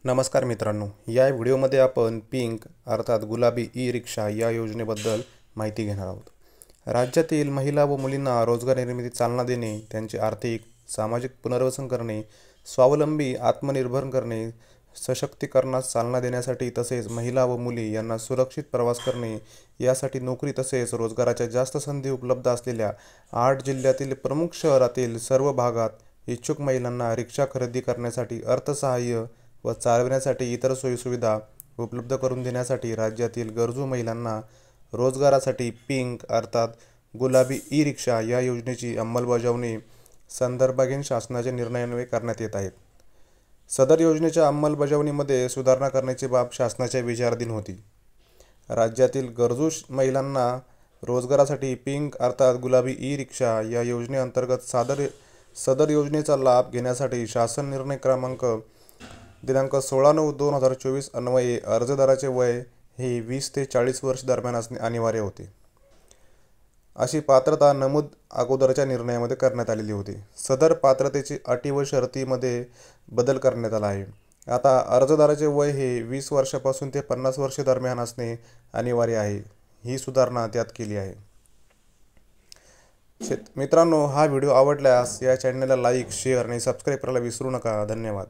नमस्कार मित्रांनो, या व्हिडिओमध्ये आपण पिंक अर्थात गुलाबी ई रिक्षा या योजनेबद्दल माहिती घेणार आहोत। राज्यातील महिला व मुलींना रोजगार निर्मितीस चालना देणे, त्यांचे आर्थिक सामाजिक पुनर्वसन करणे, स्वावलंबी आत्मनिर्भर करणे, सशक्तीकरणास चालना देण्यासाठी तसेच महिला व मुली यांना सुरक्षित प्रवास करणे यासाठी नोकरी तसेच रोजगाराच्या जास्त संधी उपलब्ध असलेल्या 8 जिल्ह्यातील प्रमुख शहरातील सर्व भागात इच्छुक महिलांना रिक्षा खरेदी करण्यासाठी अर्थसहाय्य व चालविण्यासाठी इतर सोयीसुविधा उपलब्ध करून देण्यासाठी राज्यातील गरजू महिलांना रोजगारासाठी पिंक अर्थात गुलाबी ई रिक्षा या योजनेची अंमलबजावणी संदर्भात शासनाच्या निर्णयान्वये करण्यात येत आहेत। सदर योजनेच्या अंमलबजावणीमध्ये सुधारणा करण्याची बाब शासनाच्या विचाराधीन होती। राज्यातील गरजू महिलांना रोजगारासाठी पिंक अर्थात गुलाबी ई रिक्षा या योजनेअंतर्गत सदर योजनेचा लाभ घेण्यासाठी शासन निर्णय क्रमांक दिनांक 16/9/2024 अन्वये अर्जदाराचे वय हे 20 ते 40 वर्ष दरम्यान असणे अनिवार्य होते, अशी पात्रता नमूद अगोदरच्या निर्णयामध्ये करण्यात आलेली होती। सदर पात्रतेची अटी व शर्तीमध्ये बदल करण्यात आला आहे। आता अर्जदाराचे वय हे 20 वर्षापासून ते 50 वर्ष दरम्यान असणे अनिवार्य आहे। ही सुधारणा त्यात केली आहे। मित्रांनो, हा व्हिडिओ आवडल्यास या चॅनलला लाईक, शेअर आणि सबस्क्राईब करायला विसरू नका। धन्यवाद।